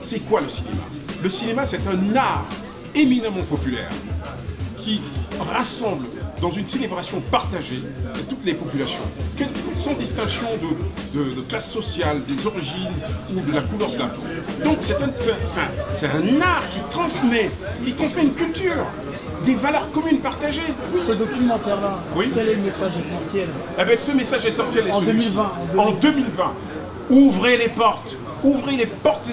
C'est quoi le cinéma? Le cinéma, c'est un art éminemment populaire qui rassemble dans une célébration partagée toutes les populations, sans distinction de classe sociale, des origines ou de la couleur de la peau. Donc c'est un art qui transmet une culture, des valeurs communes partagées. Ce documentaire-là, oui. Quel est le message essentiel? Eh bien, ce message essentiel est en celui-ci. 2020, en 2020, ouvrez les portes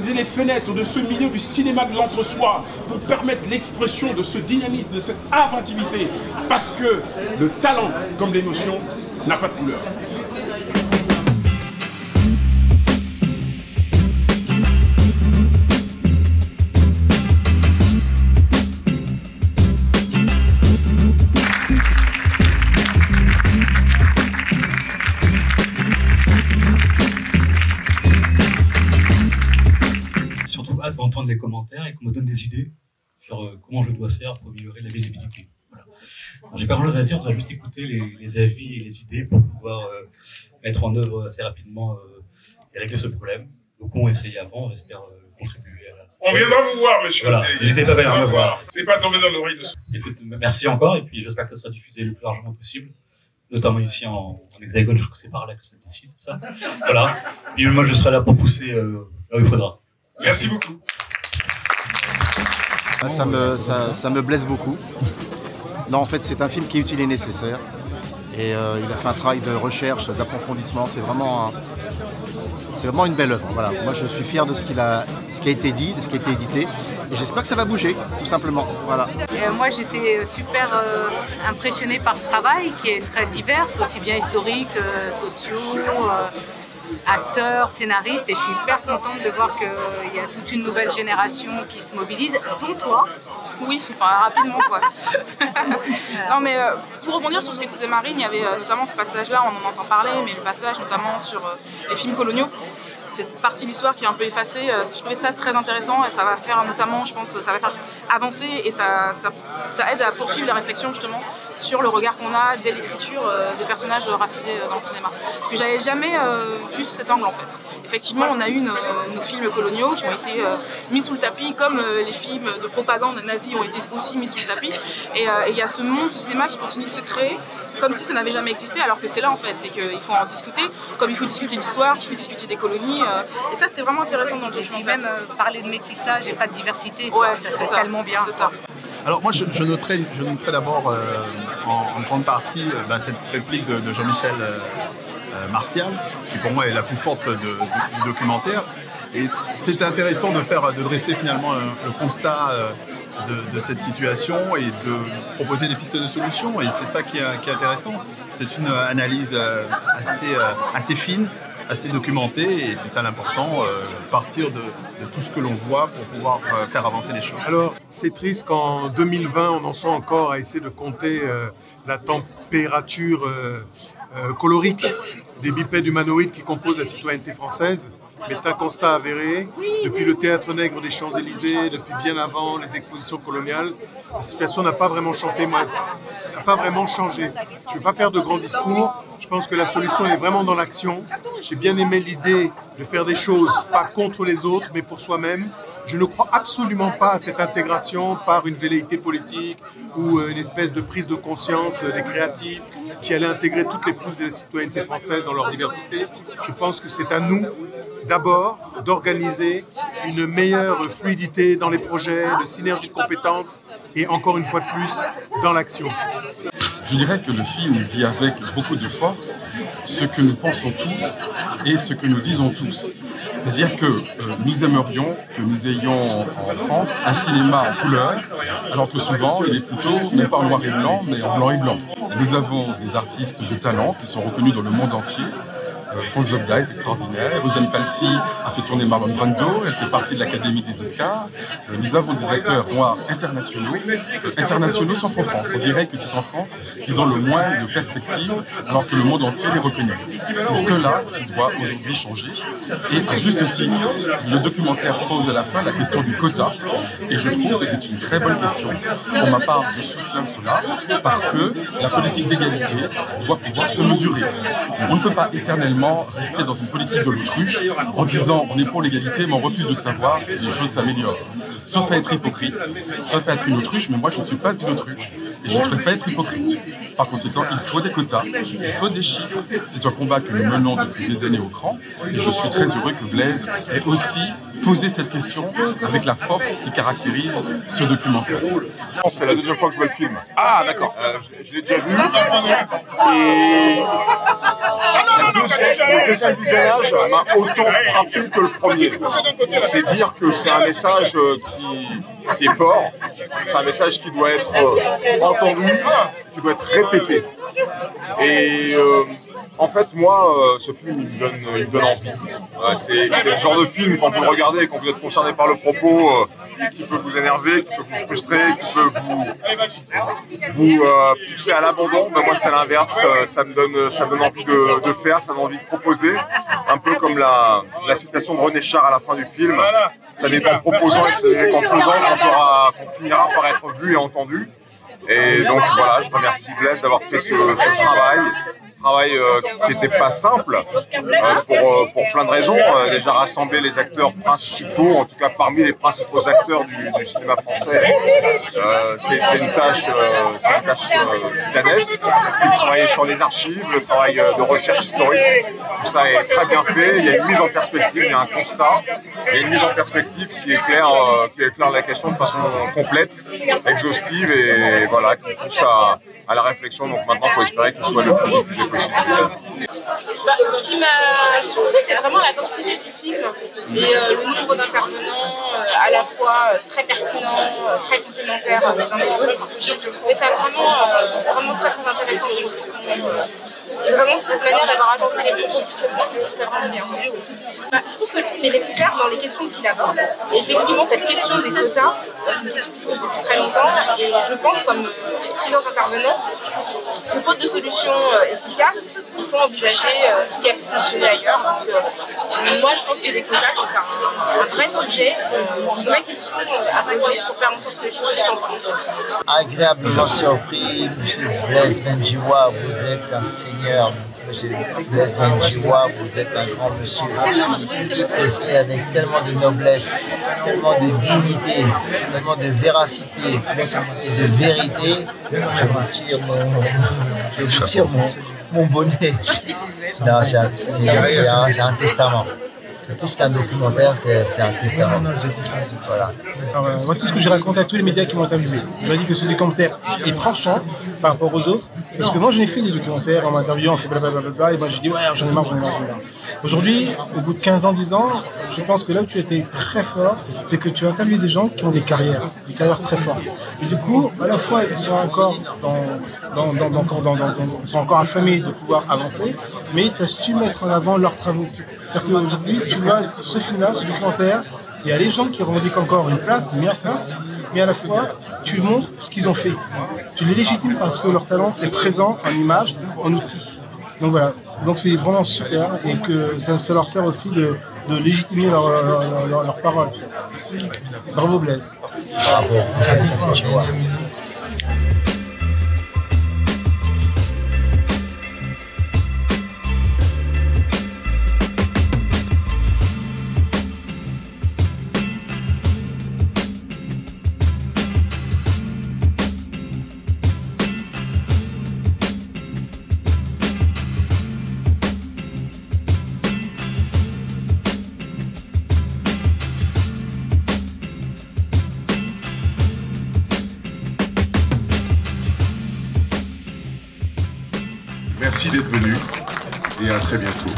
et les fenêtres de ce milieu du cinéma de l'entre-soi pour permettre l'expression de ce dynamisme, de cette inventivité, parce que le talent, comme l'émotion, n'a pas de couleur. D'entendre les commentaires et qu'on me donne des idées sur comment je dois faire pour améliorer la visibilité. Voilà. J'ai pas grand chose à dire, on va juste écouter les avis et les idées pour pouvoir mettre en œuvre assez rapidement et régler ce problème. Donc on essayé avant, j'espère contribuer à la... On viendra vous voir, monsieur. Voilà, n'hésitez pas à venir me voir. C'est pas tombé dans l'oreille de... Écoute, merci encore, et puis j'espère que ça sera diffusé le plus largement possible, notamment ici en Hexagone, je crois que c'est par là que ça se décide, ça. Voilà, et moi je serai là pour pousser là où il faudra. Merci beaucoup. Ça me blesse beaucoup. Non, en fait, c'est un film qui est utile et nécessaire. Et il a fait un travail de recherche, d'approfondissement. C'est vraiment une belle œuvre. Voilà. Moi, je suis fier de ce qui a été dit, de ce qui a été édité. Et j'espère que ça va bouger, tout simplement. Voilà. Moi, j'étais super impressionnée par ce travail qui est très divers, aussi bien historique, sociaux, acteurs, scénaristes, et je suis hyper contente de voir qu'il y a toute une nouvelle génération qui se mobilise, dont toi. Oui, enfin rapidement quoi. Non mais pour rebondir sur ce que disait Marine, il y avait notamment ce passage-là, on en entend parler, mais le passage notamment sur les films coloniaux. Cette partie de l'histoire qui est un peu effacée, je trouvais ça très intéressant et ça va faire notamment, je pense, ça va faire avancer et ça aide à poursuivre la réflexion justement sur le regard qu'on a dès l'écriture des personnages racisés dans le cinéma. Parce que j'avais jamais vu sous cet angle en fait. Effectivement, on a eu nos films coloniaux qui ont été mis sous le tapis, comme les films de propagande nazis ont été aussi mis sous le tapis. Et il y a ce monde, ce cinéma qui continue de se créer, comme si ça n'avait jamais existé, alors que c'est là en fait, c'est qu'il faut en discuter, comme il faut discuter de l'histoire, qu'il faut discuter des colonies, et ça c'est vraiment intéressant dans le documentaire. Même parler de métissage et pas de diversité, ouais, c'est tellement bien. C'est ça. Alors moi je noterai d'abord en grande partie cette réplique de Jean-Michel Martial, qui pour moi est la plus forte du documentaire, et c'est intéressant de dresser finalement le constat de cette situation et de proposer des pistes de solutions, et c'est ça qui est intéressant. C'est une analyse assez fine, assez documentée, et c'est ça l'important, partir de tout ce que l'on voit pour pouvoir faire avancer les choses. Alors c'est triste qu'en 2020 on en soit encore à essayer de compter la température colorique des bipèdes humanoïdes qui composent la citoyenneté française. Mais c'est un constat avéré. Depuis le théâtre nègre des Champs-Élysées, depuis bien avant les expositions coloniales, la situation n'a pas vraiment changé. Je ne vais pas faire de grands discours. Je pense que la solution est vraiment dans l'action. J'ai bien aimé l'idée de faire des choses, pas contre les autres, mais pour soi-même. Je ne crois absolument pas à cette intégration par une velléité politique ou une espèce de prise de conscience des créatifs qui allait intégrer toutes les pousses de la citoyenneté française dans leur diversité. Je pense que c'est à nous, d'abord, d'organiser une meilleure fluidité dans les projets, de synergie de compétences et encore une fois de plus, dans l'action. Je dirais que le film dit avec beaucoup de force ce que nous pensons tous et ce que nous disons tous. C'est-à-dire que nous aimerions que nous ayons en France un cinéma en couleur, alors que souvent il est plutôt, non pas en noir et blanc, mais en blanc et blanc. Nous avons des artistes de talent qui sont reconnus dans le monde entier. France Zobda est extraordinaire, Rosanne Palsy a fait tourner Marlon Brando, elle fait partie de l'Académie des Oscars. Nous avons des acteurs noirs internationaux sauf en France. On dirait que c'est en France qu'ils ont le moins de perspectives, alors que le monde entier les reconnaît. C'est cela qui doit aujourd'hui changer. Et à juste titre, le documentaire pose à la fin la question du quota. Et je trouve que c'est une très bonne question. Pour ma part, je soutiens cela parce que la politique d'égalité doit pouvoir se mesurer. On ne peut pas éternellement malheureusement rester dans une politique de l'autruche en disant on est pour l'égalité mais on refuse de savoir si les choses s'améliorent. Sauf à être hypocrite, sauf à être une autruche, mais moi je ne suis pas une autruche et je ne souhaite pas être hypocrite. Par conséquent, il faut des quotas, il faut des chiffres. C'est un combat que nous menons depuis des années au cran et je suis très heureux que Blaise ait aussi posé cette question avec la force qui caractérise ce documentaire. C'est la deuxième fois que je vois le film. Ah, d'accord. Je l'ai déjà vu. Et le deuxième visionnage m'a autant frappé que le premier. C'est dire que c'est un message qui est fort, c'est un message qui doit être entendu, qui doit être répété. Et en fait, moi, ce film, il me donne envie. C'est le genre de film, quand vous le regardez et quand vous êtes concerné par le propos, qui peut vous énerver, qui peut vous frustrer, qui peut vous pousser à l'abandon. Ben moi, c'est l'inverse. Ça me donne envie de faire, ça me donne envie de proposer. Un peu comme la citation de René Char à la fin du film. Ça n'est qu'en proposant et ça n'est qu'en faisant qu'on finira par être vu et entendu. Et donc voilà, je remercie Blaise d'avoir fait ce travail qui n'était pas simple pour plein de raisons. Déjà rassembler les acteurs principaux, en tout cas parmi les principaux acteurs du cinéma français, c'est une tâche titanesque. Puis travailler sur les archives, le travail de recherche historique, tout ça est très bien fait. Il y a une mise en perspective, il y a un constat, il y a une mise en perspective qui éclaire la question de façon complète, exhaustive et voilà, qui pousse à la réflexion. Donc maintenant, il faut espérer qu'il soit le plus diffusé possible. Ce qui m'a surpris, c'est vraiment la densité du film et le nombre d'intervenants à la fois très pertinents, très complémentaires les uns des autres. J'ai trouvé ça vraiment très intéressant. Vraiment, cette manière d'avoir agencé les propos, c'est vraiment bien. Je trouve que le film est nécessaire dans les questions qu'il aborde. Et effectivement, cette question des quotas, c'est une question qui se pose depuis très longtemps. Et je pense, comme plusieurs intervenants, que faute de solutions efficaces, il faut envisager ce qui a pu fonctionner ailleurs. Donc, moi, je pense que les quotas, c'est un vrai sujet, une vraie question à poser pour faire en sorte que les choses soient en place. Agréablement surpris, M. Blaise Menjiwa, vous êtes un seigneur. M. Blaise Menjiwa, vous êtes un grand monsieur. C'est fait avec tellement de noblesse, tellement de dignité, tellement de véracité et de vérité. Je vous tire mon bonnet. C'est un testament. C'est plus qu'un documentaire, c'est un testament. Voilà. Alors, voici ce que j'ai raconté à tous les médias qui m'ont interviewé. Je leur ai dit que ce documentaire est tranchant par rapport aux autres. Parce que moi, j'en ai fait des documentaires, on m'a interviewé, on fait blablabla, et moi j'ai dit ouais, j'en ai marre. Aujourd'hui, au bout de 15 ans, 10 ans, je pense que là où tu étais très fort, c'est que tu as interviewé des gens qui ont des carrières très fortes. Et du coup, à la fois, ils sont encore ils sont encore affamés de pouvoir avancer, mais tu as su mettre en avant leurs travaux. C'est-à-dire qu'aujourd'hui, tu vois, ce film-là, ce documentaire, il y a les gens qui revendiquent encore une meilleure place, mais à la fois, tu montres ce qu'ils ont fait. Tu les légitimes parce que leur talent est présent en image, en outil. Donc voilà, donc c'est vraiment super et que ça leur sert aussi de légitimer leur parole. Bravo Blaise. Bravo. Merci d'être venu et à très bientôt.